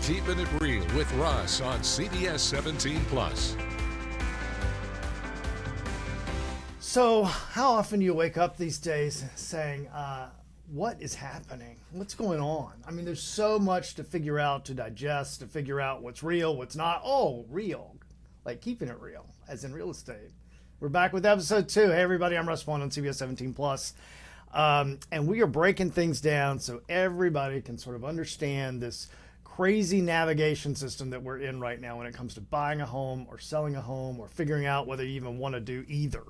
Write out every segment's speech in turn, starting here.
Keepin It Real with Russ on CBS 17 Plus. So, how often do you wake up these days saying, what is happening? What's going on? I mean, there's so much to figure out, to digest, to figure out what's real, what's not. Oh, real. Like keeping it real, as in real estate. We're back with episode 2. Hey, everybody, I'm Russ Vaughn on CBS 17 Plus. And we are breaking things down so everybody can sort of understand this crazy navigation system that we're in right now when it comes to buying a home or selling a home or figuring out whether you even want to do either.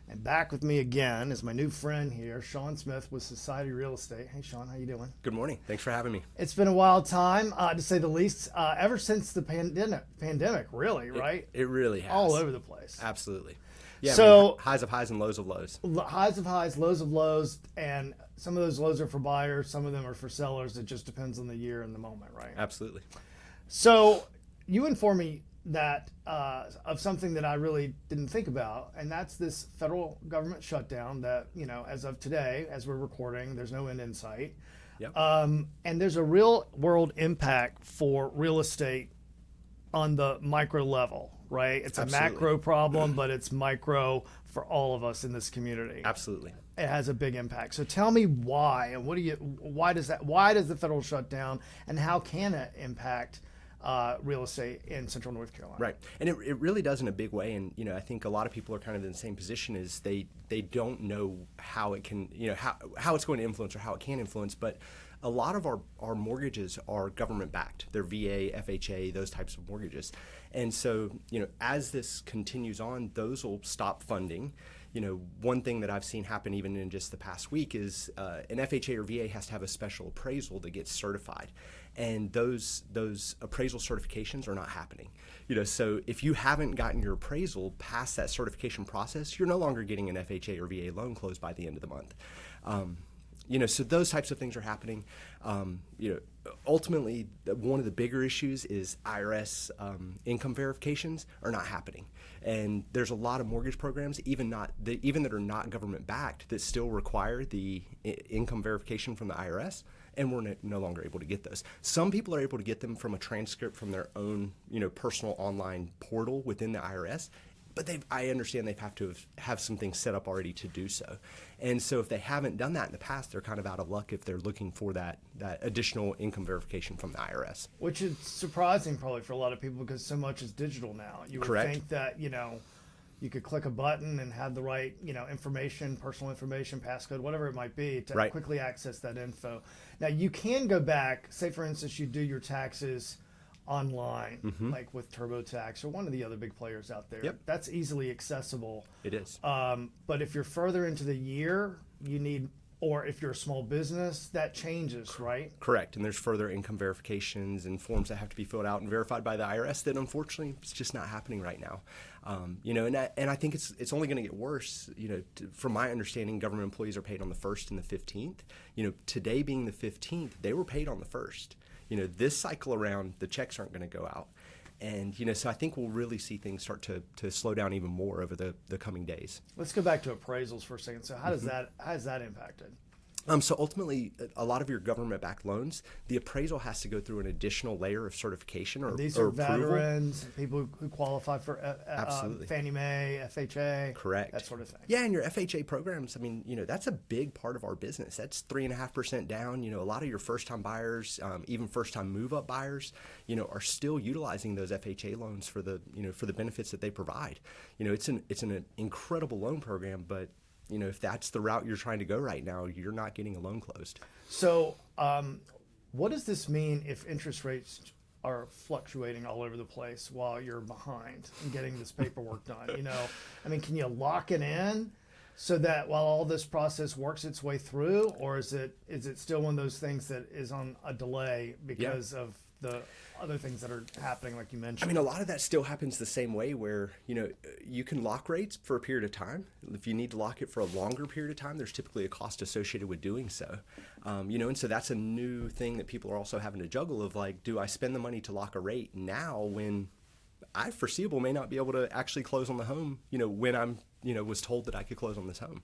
And back with me again is my new friend here, Sean Smith with Society Real Estate. Hey, Sean, how you doing? Good morning. Thanks for having me. It's been a wild time, to say the least, ever since the pandemic, really, right? It really has. All over the place. Absolutely. Yeah, So, I mean, highs of highs and lows of lows. Highs of highs, lows of lows, and some of those lows are for buyers, some of them are for sellers. It just depends on the year and the moment, right? Absolutely. So you informed me that of something that I really didn't think about, and that's this federal government shutdown that, you know, as of today, as we're recording, there's no end in sight. Yep. And there's a real world impact for real estate on the micro level, right? It's Absolutely. a macro problem, but it's micro for all of us in this community. Absolutely. It has a big impact. So tell me why, and why does the federal shutdown, and how can it impact real estate in Central North Carolina? Right. And it really does in a big way. And, you know, I think a lot of people are kind of in the same position as they don't know how it can, you know, how it's going to influence or how it can influence. But a lot of our mortgages are government backed. They're VA, FHA, those types of mortgages. And so, you know, as this continues on, those will stop funding. You know, one thing that I've seen happen even in just the past week is an FHA or VA has to have a special appraisal that gets certified. And those appraisal certifications are not happening. You know, so if you haven't gotten your appraisal past that certification process, you're no longer getting an FHA or VA loan closed by the end of the month. You know, so those types of things are happening. You know, ultimately, one of the bigger issues is IRS income verifications are not happening. And there's a lot of mortgage programs, even that are not government backed, that still require the income verification from the IRS, and we're no longer able to get those. Some people are able to get them from a transcript from their own, you know, personal online portal within the IRS. But I understand they have to have some things set up already to do so. And so if they haven't done that in the past, they're kind of out of luck if they're looking for that additional income verification from the IRS. Which is surprising probably for a lot of people because so much is digital now. You would Correct. think that, you know, you could click a button and have the right, you know, information, personal information, passcode, whatever it might be, to Right. quickly access that info. Now, you can go back, say, for instance, you do your taxes online, like with TurboTax or one of the other big players out there. Yep. That's easily accessible. It is. But if you're further into the year, you need, or if you're a small business, that changes, right? Correct. And there's further income verifications and forms that have to be filled out and verified by the IRS that unfortunately it's just not happening right now. You know, and I think it's only going to get worse. You know, from my understanding, government employees are paid on the 1st and the 15th. You know, today being the 15th, they were paid on the 1st. You know, this cycle around, the checks aren't going to go out. And, you know, so I think we'll really see things start to slow down even more over the coming days. Let's go back to appraisals for a second. So how is that impacted? So ultimately, a lot of your government-backed loans, the appraisal has to go through an additional layer of certification or These are approval. veterans, people who qualify for Absolutely. Fannie Mae, FHA, Correct. that sort of thing. Yeah, and your FHA programs, I mean, you know, that's a big part of our business. That's 3.5% down. You know, a lot of your first-time buyers, even first-time move-up buyers, you know, are still utilizing those FHA loans for the benefits that they provide. You know, it's an incredible loan program, but you know, if that's the route you're trying to go right now, you're not getting a loan closed. So, what does this mean if interest rates are fluctuating all over the place while you're behind in getting this paperwork done? You know, I mean, can you lock it in so that while all this process works its way through, or is it still one of those things that is on a delay because of the other things that are happening, like you mentioned? I mean, a lot of that still happens the same way where, you know, you can lock rates for a period of time. If you need to lock it for a longer period of time, there's typically a cost associated with doing so. You know, and so that's a new thing that people are also having to juggle of like, do I spend the money to lock a rate now when I foreseeable may not be able to actually close on the home, you know, when I'm, you know, was told that I could close on this home.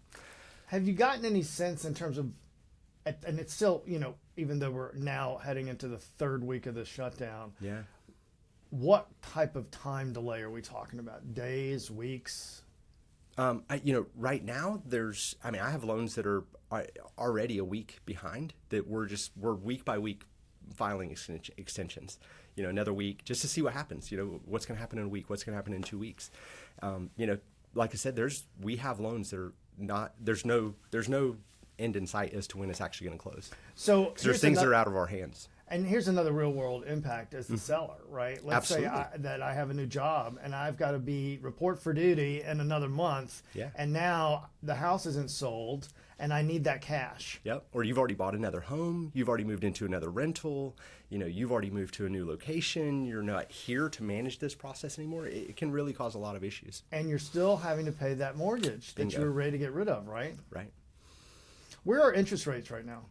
Have you gotten any sense in terms of, and it's still, you know, even though we're now heading into the third week of the shutdown. Yeah. What type of time delay are we talking about? Days, weeks? Right now I have loans that are already a week behind that we're week by week filing extensions, another week just to see what happens, what's going to happen in a week, what's going to happen in 2 weeks. Like I said, we have loans that are there's no end in sight as to when it's actually going to close. So there's things that are out of our hands. And here's another real world impact as the seller, right? Let's Absolutely. say that I have a new job and I've got to report for duty in another month. Yeah. And now the house isn't sold and I need that cash. Yep. Or you've already bought another home. You've already moved into another rental. You've already moved to a new location. You're not here to manage this process anymore. It can really cause a lot of issues. And you're still having to pay that mortgage that you were ready to get rid of, right? Right. Where are interest rates right now?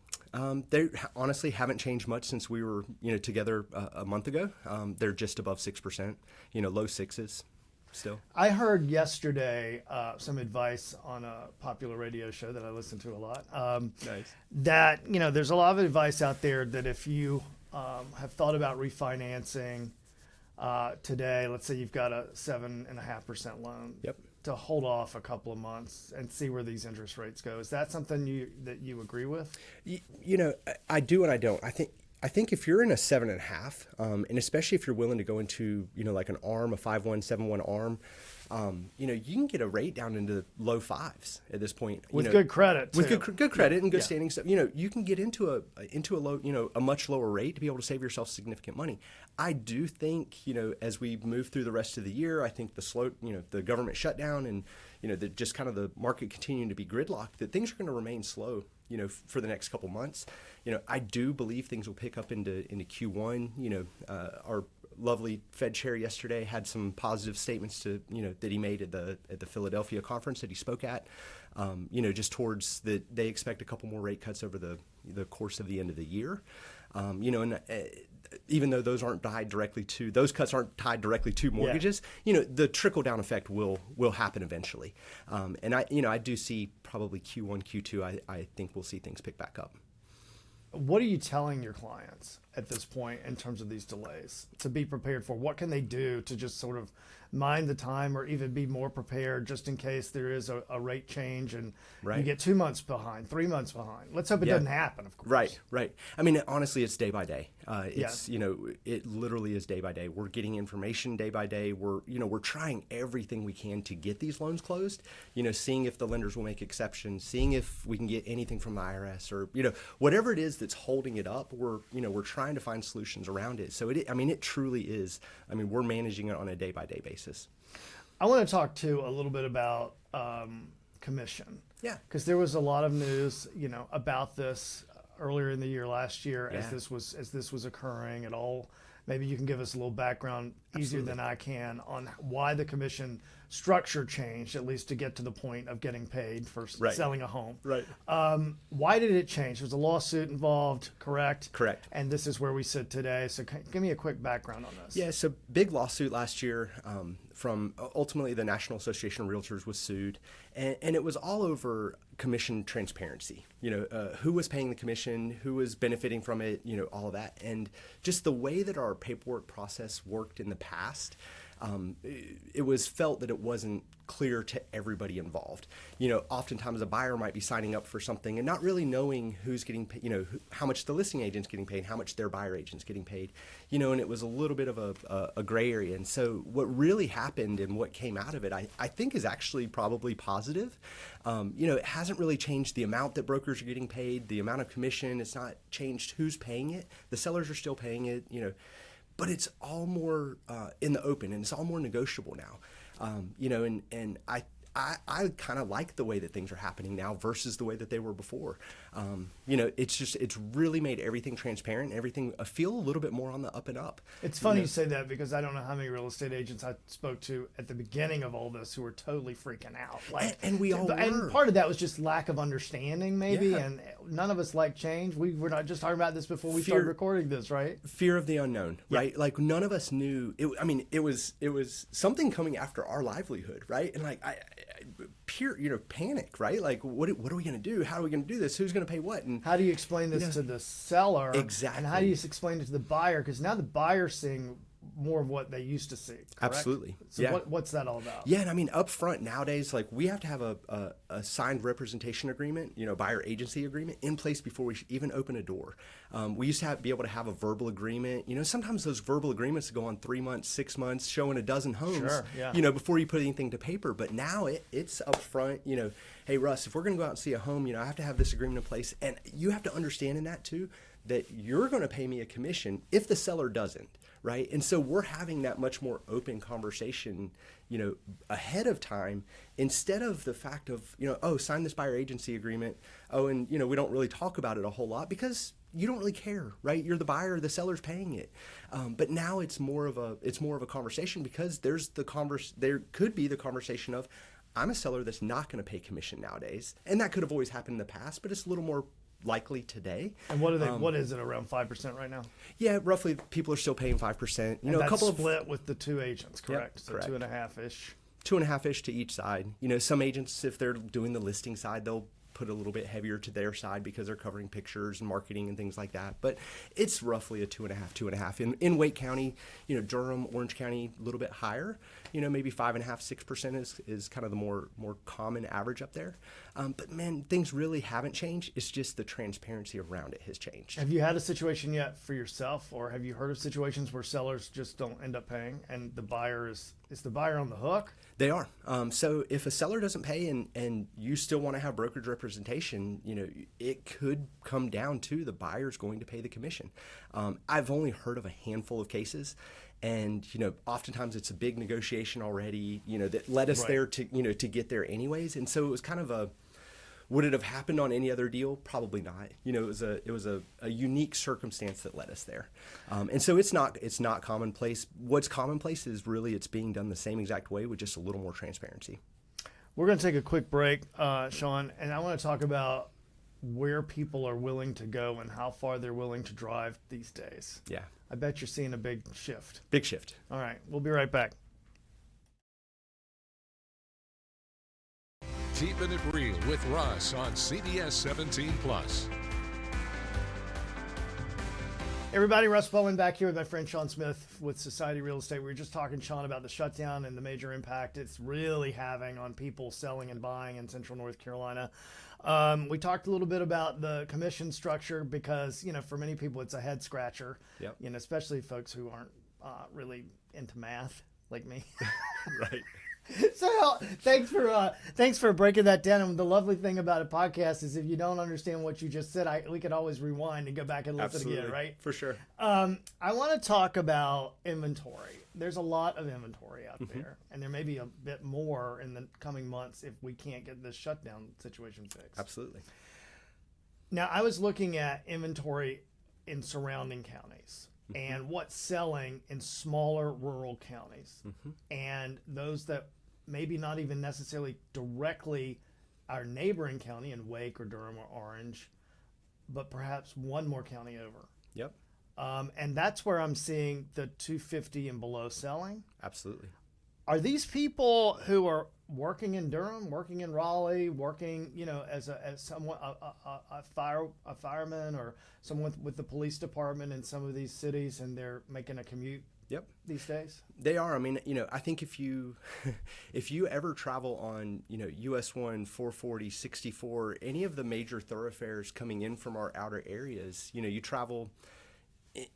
They honestly haven't changed much since we were, together a month ago. They're just above 6%, low sixes still. I heard yesterday some advice on a popular radio show that I listen to a lot. Nice. That, there's a lot of advice out there that if you have thought about refinancing today, let's say you've got a 7.5% loan. Yep. To hold off a couple of months and see where these interest rates go. Is that something that you agree with? I do and I don't. I think if you're in a 7.5, and especially if you're willing to go into, like an ARM, a 5.1, 7.1 ARM, you can get a rate down into the low fives at this point. With good credit, too. With good credit and good standing stuff. You can get into a low, a much lower rate to be able to save yourself significant money. I do think, as we move through the rest of the year, I think the government shutdown and, just kind of the market continuing to be gridlocked, that things are going to remain slow, for the next couple months. I do believe things will pick up into Q1. Our lovely Fed chair yesterday had some positive statements that he made at the Philadelphia conference that he spoke at, just towards that they expect a couple more rate cuts over the course of the end of the year. Even though those cuts aren't tied directly to mortgages, the trickle down effect will happen eventually. And I do see probably Q1, Q2, I think we'll see things pick back up. What are you telling your clients at this point in terms of these delays to be prepared for? What can they do to just sort of mind the time or even be more prepared just in case there is a rate change and you get 2 months behind, 3 months behind? Let's hope it doesn't happen, of course. Right. I mean, honestly, it's day by day. It literally is day by day. We're getting information day by day. We're trying everything we can to get these loans closed, seeing if the lenders will make exceptions, seeing if we can get anything from the IRS or, whatever it is that's holding it up, we're trying to find solutions around it. So it truly is. We're managing it on a day by day basis. I want to talk too a little bit about commission. Yeah. Because there was a lot of news, about this earlier in the year, last year, as this was occurring at all. Maybe you can give us a little background easier than I can on why the commission structure changed, at least to get to the point of getting paid for selling a home. Right. Why did it change? There was a lawsuit involved, correct? Correct. And this is where we sit today. So give me a quick background on this. Yeah, so big lawsuit last year from ultimately the National Association of Realtors was sued, and it was all over commission transparency. Who was paying the commission, who was benefiting from it, all of that. And just the way that our paperwork process worked in the past, it was felt that it wasn't clear to everybody involved. Oftentimes a buyer might be signing up for something and not really knowing who's getting paid, how much the listing agent's getting paid, how much their buyer agent's getting paid, and it was a little bit of a gray area. And so what really happened and what came out of it, I think is actually probably positive. It hasn't really changed the amount that brokers are getting paid, the amount of commission. It's not changed who's paying it. The sellers are still paying it, but it's all more in the open and it's all more negotiable now. And I kind of like the way that things are happening now versus the way that they were before. It's really made everything transparent, everything feel a little bit more on the up and up. It's funny you say that because I don't know how many real estate agents I spoke to at the beginning of all this who were totally freaking out. And we all were. And part of that was just lack of understanding maybe, and none of us like change. We were not just talking about this before we started recording this, right? Fear of the unknown, right? Like none of us knew. It was something coming after our livelihood, right? And pure, panic, right? Like, what are we going to do? How are we going to do this? Who's going to pay what? And how do you explain this to the seller? Exactly. And how do you explain it to the buyer? Because now the buyer's seeing more of what they used to see. Correct? Absolutely. So yeah. What's that all about? Yeah, and I mean, up front nowadays, like we have to have a signed representation agreement, buyer agency agreement in place before we even open a door. We used to be able to have a verbal agreement. Sometimes those verbal agreements go on 3 months, 6 months, showing a dozen homes, Sure, yeah. Before you put anything to paper. But now it's up front, hey, Russ, if we're going to go out and see a home, I have to have this agreement in place. And you have to understand in that too, that you're going to pay me a commission if the seller doesn't, right? And so we're having that much more open conversation, ahead of time, instead of the fact of, sign this buyer agency agreement. Oh, and, we don't really talk about it a whole lot because you don't really care, right? You're the buyer, the seller's paying it. But now it's more of a conversation because there could be the conversation of, I'm a seller that's not going to pay commission nowadays. And that could have always happened in the past, but it's a little more likely today. And what is it, around 5% right now? Yeah, roughly people are still paying 5%. And that's a couple split with the two agents, correct? Yep, so correct. 2.5-ish. 2.5-ish to each side. Some agents, if they're doing the listing side, they'll put a little bit heavier to their side because they're covering pictures and marketing and things like that. But it's roughly a 2.5. In Wake County, Durham, Orange County, a little bit higher. Maybe 5.5, 6% is kind of the more common average up there. But man, things really haven't changed. It's just the transparency around it has changed. Have you had a situation yet for yourself, or have you heard of situations where sellers just don't end up paying and the buyer is the buyer on the hook? They are. So if a seller doesn't pay and you still want to have brokerage representation, it could come down to the buyer's going to pay the commission. I've only heard of a handful of cases. And, oftentimes it's a big negotiation already, that led us there to get there anyways. And so it was kind of would it have happened on any other deal? Probably not. It was a unique circumstance that led us there. And so it's not commonplace. What's commonplace is really it's being done the same exact way with just a little more transparency. We're going to take a quick break, Sean, and I want to talk about where people are willing to go and how far they're willing to drive these days. Yeah. I bet you're seeing a big shift. Big shift. All right. We'll be right back. Keepin' It Real with Russ on CBS 17 Plus. Everybody, Russ Bowen back here with my friend Sean Smith with Society Real Estate. We were just talking, Sean, about the shutdown and the major impact it's really having on people selling and buying in Central North Carolina. We talked a little bit about the commission structure because, for many people it's a head scratcher. Yep. Especially folks who aren't really into math like me. Right. So thanks for breaking that down. And the lovely thing about a podcast is if you don't understand what you just said, we could always rewind and go back and listen Absolutely. again, right? For sure. I want to talk about inventory. There's a lot of inventory out there, and there may be a bit more in the coming months if we can't get this shutdown situation fixed. Absolutely. Now, I was looking at inventory in surrounding counties and what's selling in smaller rural counties and those that maybe not even necessarily directly our neighboring county in Wake or Durham or Orange, but perhaps one more county over. Yep. And that's where I'm seeing the 250 and below selling. Absolutely. Are these people who are working in Durham, working in Raleigh, working, as someone, a fireman or someone with the police department in some of these cities, and they're making a commute? Yep. These days? They are. I mean, I think if you ever travel on, US 1, 440, 64, any of the major thoroughfares coming in from our outer areas, you travel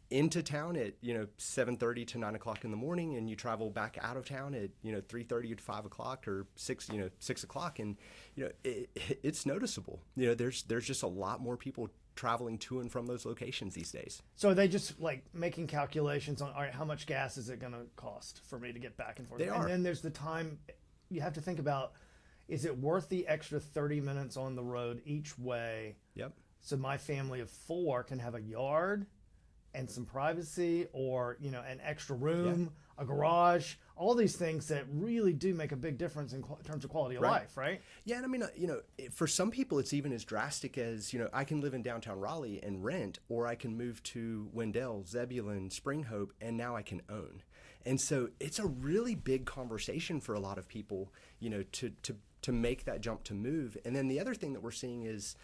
into town at 7:30 to 9 o'clock in the morning, and you travel back out of town at 3:30 to 5 o'clock or 6 o'clock, and it's noticeable. There's just a lot more people traveling to and from those locations these days. So are they just like making calculations on, all right, how much gas is it going to cost for me to get back and forth? They are. And then there's the time you have to think about, is it worth the extra 30 minutes on the road each way? Yep. So my family of 4 can have a yard and some privacy, or an extra room, a garage, all these things that really do make a big difference in terms of quality of life, right? Yeah, and I mean, for some people, it's even as drastic as, I can live in downtown Raleigh and rent, or I can move to Wendell, Zebulon, Spring Hope, and now I can own. And so it's a really big conversation for a lot of people, to to make that jump to move. And then the other thing that we're seeing is,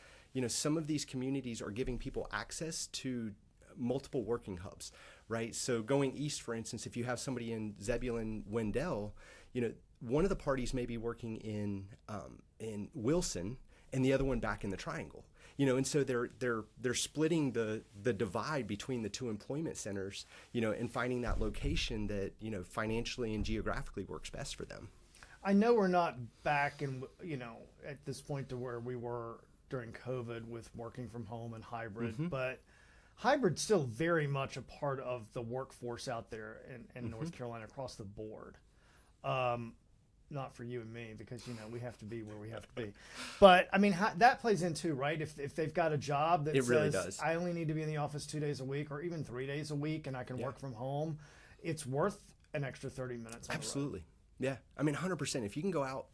some of these communities are giving people access to multiple working hubs, right? So going east, for instance, if you have somebody in Zebulon, Wendell, one of the parties may be working in Wilson and the other one back in the Triangle. And so they're splitting the divide between the two employment centers, and finding that location that, financially and geographically works best for them. I know we're not back in, at this point to where we were during COVID with working from home and hybrid, but hybrid's still very much a part of the workforce out there in North Carolina across the board. Not for you and me, because we have to be where we have to be. But I mean, that plays in too, right? If they've got a job that really says does. I only need to be in the office 2 days a week, or even 3 days a week, and I can work from home, it's worth an extra 30 minutes. On Absolutely. Yeah. I mean, 100%. If you can go out,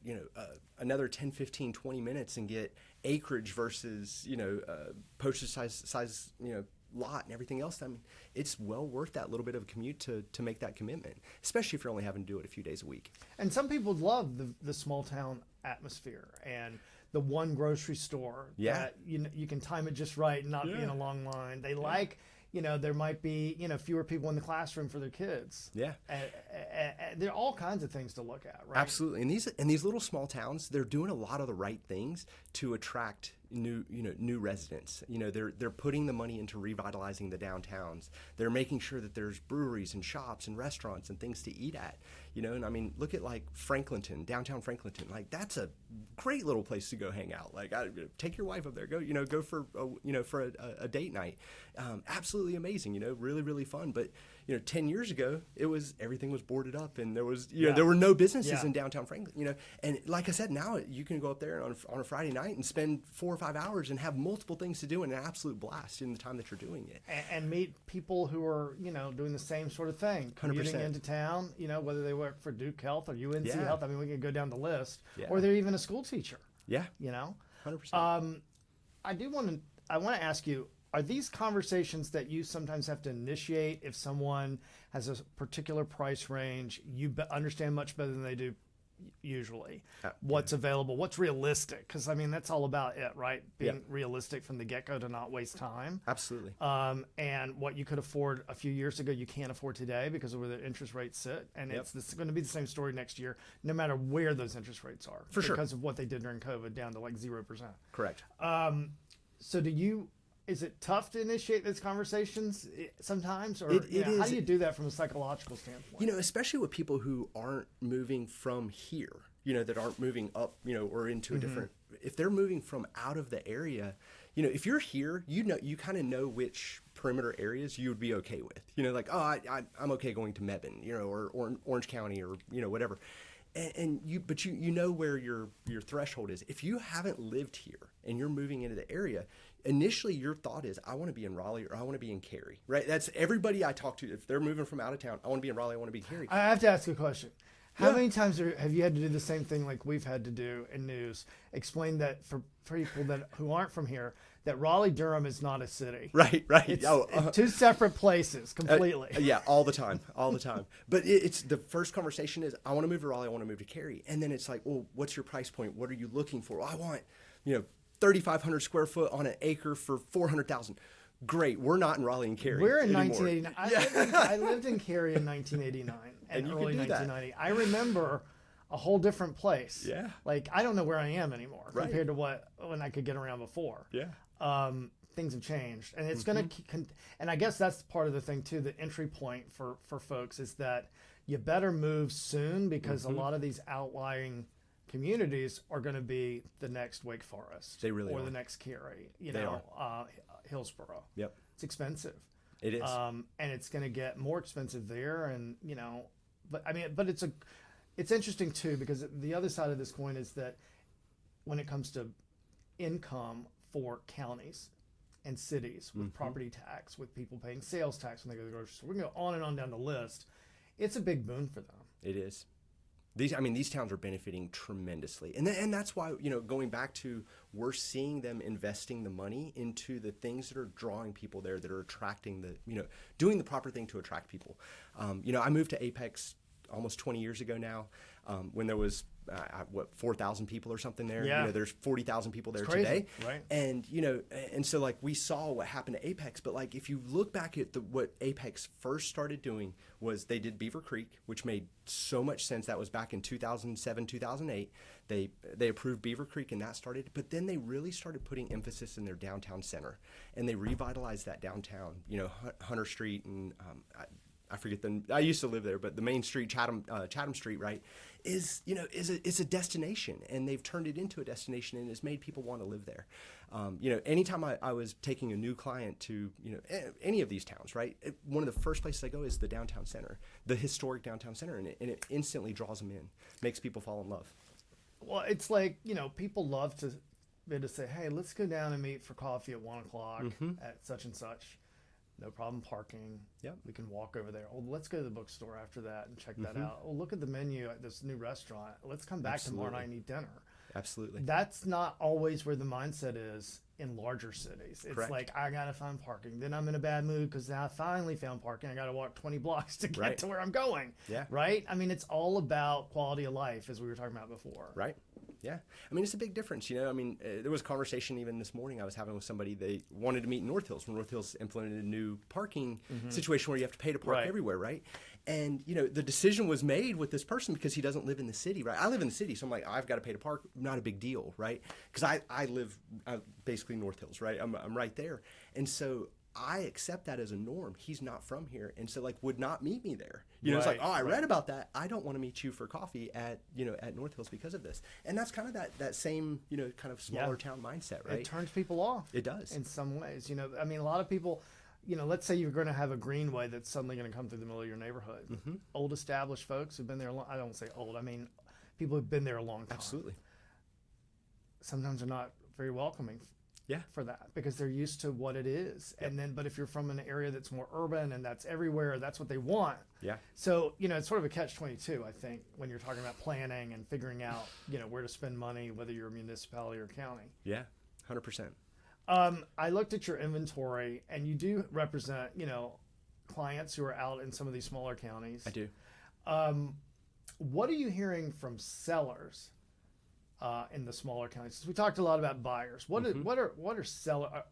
another 10, 15, 20 minutes and get acreage versus, postage size, lot and everything else, I mean, it's well worth that little bit of a commute to make that commitment, especially if you're only having to do it a few days a week. And some people love the small town atmosphere and the one grocery store that you can time it just right and not be in a long line. They like, there might be, fewer people in the classroom for their kids. Yeah. There are all kinds of things to look at, right? Absolutely. And these little small towns, they're doing a lot of the right things to attract new residents. They're putting the money into revitalizing the downtowns. They're making sure that there's breweries and shops and restaurants and things to eat at. And I mean, look at like Franklinton, downtown Franklinton. Like, that's a great little place to go hang out. Like, take your wife up there. Go for a date night. Absolutely amazing. Really, really fun. But 10 years ago, everything was boarded up, and there was there were no businesses in downtown Franklin. And like I said, now you can go up there on a Friday night and spend 4 or 5 hours and have multiple things to do and an absolute blast in the time that you're doing it. And meet people who are doing the same sort of thing, commuting into town. Whether they work for Duke Health or UNC Health. I mean, we can go down the list. Yeah. Or they're even a school teacher. Yeah. 100%. I want to ask you, are these conversations that you sometimes have to initiate if someone has a particular price range? You understand much better than they do usually. What's available, what's realistic? Because I mean, that's all about it, right? Being realistic from the get-go to not waste time. Absolutely. And what you could afford a few years ago, you can't afford today because of where the interest rates sit. And it's going to be the same story next year, no matter where those interest rates are. For sure. Because of what they did during COVID, down to like 0%. Correct. So is it tough to initiate those conversations sometimes? Or it is. How do you do that from a psychological standpoint? Especially with people who aren't moving from here, that aren't moving up, or into a different, if they're moving from out of the area, if you're here, you kind of know which perimeter areas you would be okay with, like, oh, I'm okay going to Mebane, or Orange County, or, whatever. But you know where your threshold is. If you haven't lived here and you're moving into the area, initially your thought is, I want to be in Raleigh or I want to be in Cary, right? That's everybody I talk to. If they're moving from out of town, I want to be in Raleigh, I want to be in Cary. I have to ask a question. How many times have you had to do the same thing like we've had to do in news? Explain that for people who aren't from here, that Raleigh-Durham is not a city. Right. It's two separate places completely. All the time. But it's the first conversation is, I want to move to Raleigh, I want to move to Cary. And then it's like, well, what's your price point? What are you looking for? I want, 3,500 square foot on an acre for $400,000. Great. We're not in Raleigh and Cary. We're in 1989. I lived in Cary in 1989 and early 1990. I remember a whole different place. Yeah. Like, I don't know where I am anymore compared to when I could get around before. Yeah. Things have changed, and it's going to, and I guess that's part of the thing too. The entry point for folks is that you better move soon, because a lot of these outlying communities are going to be the next Wake Forest. They really or are. the next Cary. Hillsborough. Yep. It's expensive. It is. And it's going to get more expensive there, and but it's interesting too, because the other side of this coin is that when it comes to income for counties and cities with property tax, with people paying sales tax when they go to the grocery store, we can go on and on down the list. It's a big boon for them. It is. These towns are benefiting tremendously. And that's why, going back to, we're seeing them investing the money into the things that are drawing people there, that are attracting doing the proper thing to attract people. I moved to Apex almost 20 years ago now, when there was 4,000 people or something there. Yeah. There's 40,000 people there crazy, today. right? And and so like we saw what happened to Apex, but like if you look back at what Apex first started doing was they did Beaver Creek, which made so much sense. That was back in 2007, 2008. They approved Beaver Creek and that started, but then they really started putting emphasis in their downtown center, and they revitalized that downtown. Hunter Street and I forget I used to live there, but the main street, Chatham Street, right, is a destination, and they've turned it into a destination, and it's made people want to live there. Anytime I was taking a new client to any of these towns, right, one of the first places I go is the downtown center, the historic downtown center, and it instantly draws them in, makes people fall in love. Well, it's like, people love to say, hey, let's go down and meet for coffee at 1 o'clock at such and such. No problem parking. Yep. We can walk over there. Oh, let's go to the bookstore after that and check that out. Oh, look at the menu at this new restaurant. Let's come back tomorrow night and eat dinner. Absolutely. That's not always where the mindset is in larger cities. It's Correct. like, I got to find parking. Then I'm in a bad mood because now I finally found parking. I got to walk 20 blocks to get to where I'm going. Yeah. Right? I mean, it's all about quality of life, as we were talking about before. Right. Yeah. I mean, it's a big difference. There was a conversation even this morning I was having with somebody. They wanted to meet in North Hills. North Hills implemented a new parking situation where you have to pay to park everywhere, right? And, the decision was made with this person because he doesn't live in the city, right? I live in the city, so I'm like, I've got to pay to park. Not a big deal, right? Because I live basically North Hills, right? I'm right there. And so I accept that as a norm. He's not from here, and so would not meet me there. It's like, I read about that. I don't want to meet you for coffee at North Hills because of this. And that's kind of that same kind of smaller town mindset, right? It turns people off. It does in some ways. I mean, a lot of people. Let's say you're going to have a greenway that's suddenly going to come through the middle of your neighborhood. Old established folks who've been there. I don't say old. I mean, people who've been there a long time. Absolutely. Sometimes they're not very welcoming. Yeah. For that, because they're used to what it is. Yep. And then, but if you're from an area that's more urban and that's everywhere, that's what they want. Yeah. So, it's sort of a catch-22, I think, when you're talking about planning and figuring out, where to spend money, whether you're a municipality or county. Yeah. 100%. I looked at your inventory, and you do represent, clients who are out in some of these smaller counties. I do. What are you hearing from sellers in the smaller counties? We talked a lot about buyers. What are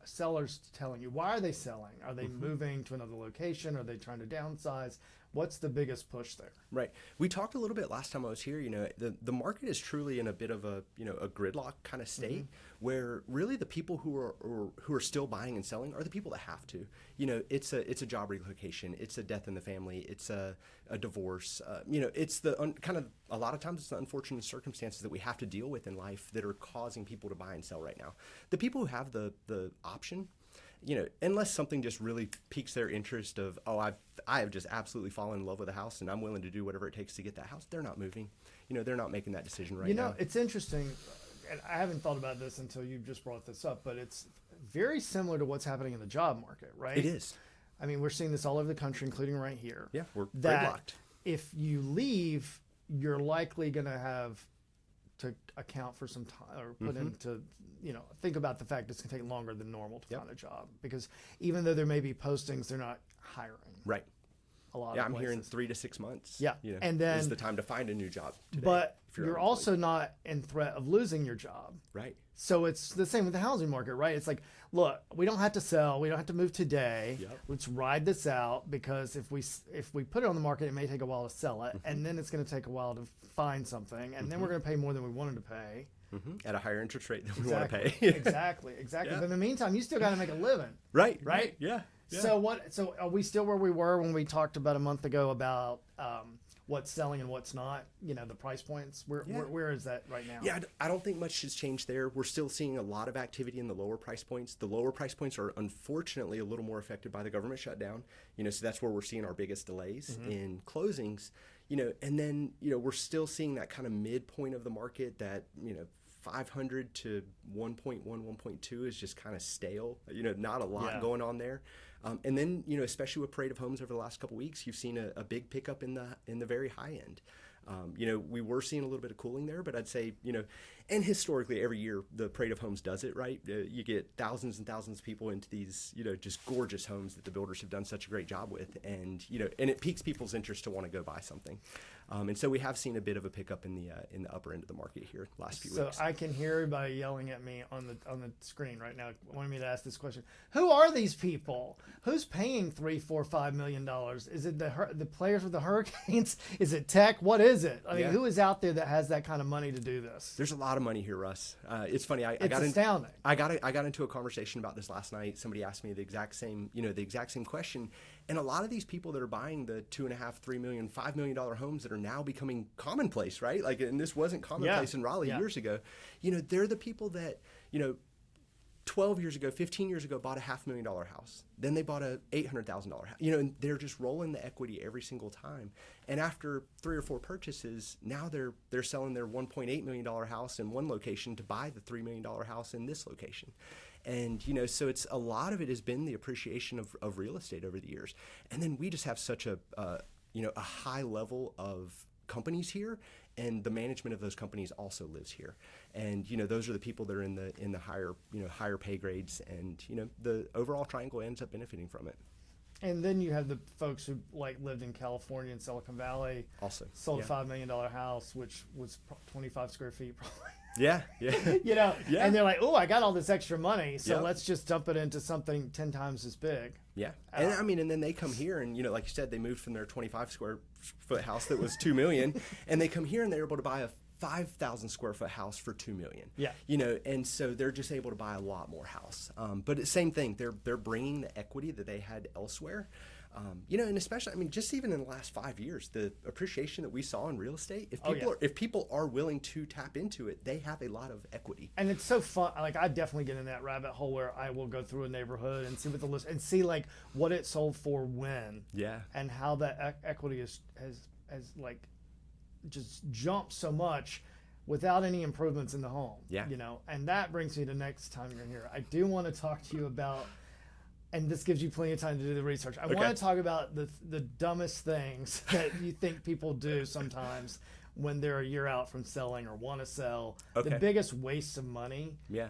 sellers telling you? Why are they selling? Are they moving to another location? Are they trying to downsize? What's the biggest push there? Right. We talked a little bit last time I was here. The market is truly in a bit of a gridlock kind of state where really the people who are still buying and selling are the people that have to. It's a job relocation. It's a death in the family. It's a divorce. It's the kind of a lot of times it's the unfortunate circumstances that we have to deal with in life that are causing people to buy and sell right now. The people who have the option, unless something just really piques their interest of, I have just absolutely fallen in love with a house and I'm willing to do whatever it takes to get that house, they're not moving. They're not making that decision right now. It's interesting, and I haven't thought about this until you just brought this up, but it's very similar to what's happening in the job market, right? It is. I mean, we're seeing this all over the country, including right here. Yeah, we're that gridlocked. If you leave, you're likely going to have to account for some time or put into, think about the fact it's going to take longer than normal to find a job, because even though there may be postings, they're not hiring. Right. A lot of I'm places. hearing 3 to 6 months. Yeah. And then is the time to find a new job today. But you're you're also not in threat of losing your job. Right. So it's the same with the housing market, right? It's like, look, we don't have to sell. We don't have to move today. Yep. Let's ride this out, because if we put it on the market, it may take a while to sell it. And then it's going to take a while to find something. And then we're going to pay more than we wanted to pay. At a higher interest rate than we want to pay. Exactly. Yeah. But in the meantime, you still got to make a living. Right. Yeah. Yeah. So are we still where we were when we talked about a month ago about what's selling and what's not? The price points. Where is that right now? Yeah, I don't think much has changed there. We're still seeing a lot of activity in the lower price points. The lower price points are unfortunately a little more affected by the government shutdown. So that's where we're seeing our biggest delays in closings. And then we're still seeing that kind of midpoint of the market that 500 to 1.1, 1.2 is just kind of stale. Not a lot going on there. And then, especially with Parade of Homes over the last couple of weeks, you've seen a big pickup in the very high end. We were seeing a little bit of cooling there, but I'd say, And historically, every year the Parade of Homes does it, right? You get thousands and thousands of people into these, just gorgeous homes that the builders have done such a great job with, and and it piques people's interest to want to go buy something. And so we have seen a bit of a pickup in the upper end of the market here last few weeks. So I can hear everybody yelling at me on the screen right now, wanting me to ask this question: who are these people? Who's paying $3, $4, $5 million? Is it the players with the Hurricanes? Is it tech? What is it? I mean, who is out there that has that kind of money to do this? There's a lot of money here, Russ. It's funny. It's astounding. I got into a conversation about this last night. Somebody asked me the exact same question. And a lot of these people that are buying the $2.5, $3 million, $5 million homes that are now becoming commonplace, right? Like, and this wasn't commonplace in Raleigh years ago. They're the people that, 12 years ago, 15 years ago, bought a $500,000 house. Then they bought a $800,000 house. And they're just rolling the equity every single time. And after 3 or 4 purchases, now they're selling their $1.8 million house in one location to buy the $3 million house in this location. And, so it's a lot of it has been the appreciation of real estate over the years. And then we just have such a high level of companies here, and the management of those companies also lives here. And, those are the people that are in the higher pay grades, and, the overall triangle ends up benefiting from it. And then you have the folks who lived in California and Silicon Valley, also sold a $5 million house, which was 25 square feet probably. Yeah. And they're like, oh, I got all this extra money, so let's just dump it into something 10 times as big. Yeah. And then they come here and, like you said, they moved from their 25 square foot house that was $2 million, and they come here and they're able to buy a 5,000 square foot house for $2 million. Yeah. And so they're just able to buy a lot more house. But the same thing, they're bringing the equity that they had elsewhere. And especially, just even in the last 5 years, the appreciation that we saw in real estate, if people are willing to tap into it, they have a lot of equity. And it's so fun. Like, I definitely get in that rabbit hole where I will go through a neighborhood and see what the list and see what it sold for when. Yeah. And how that equity has just jumped so much without any improvements in the home. Yeah. And that brings me to next time you're here. I do want to talk to you about, and this gives you plenty of time to do the research. I want to talk about the dumbest things that you think people do sometimes when they're a year out from selling or want to sell. Okay. The biggest waste of money. Yeah.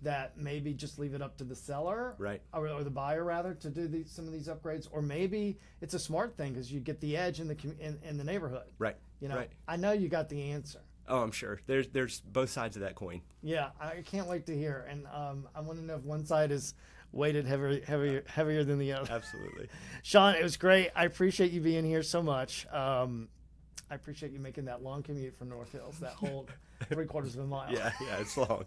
That maybe just leave it up to the seller, right, or the buyer rather, to do some of these upgrades, or maybe it's a smart thing because you get the edge in the neighborhood. Right. Right. I know you got the answer. Oh, I'm sure. There's both sides of that coin. Yeah, I can't wait to hear, and I want to know if one side is weighted heavier than the other. Absolutely. Sean, it was great. I appreciate you being here so much. I appreciate you making that long commute from North Hills, that whole 3/4 of a mile. Yeah, it's long.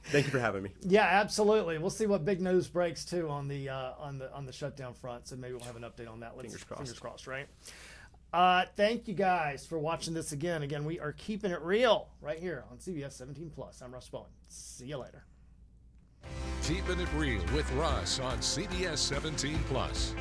Thank you for having me. Yeah, absolutely. We'll see what big news breaks too on the shutdown front. So maybe we'll have an update on that. Fingers crossed, right? Thank you guys for watching this again. Again, we are keeping it real right here on CBS 17 Plus. I'm Russ Bowen. See you later. Keepin' It Real with Russ on CBS 17 Plus.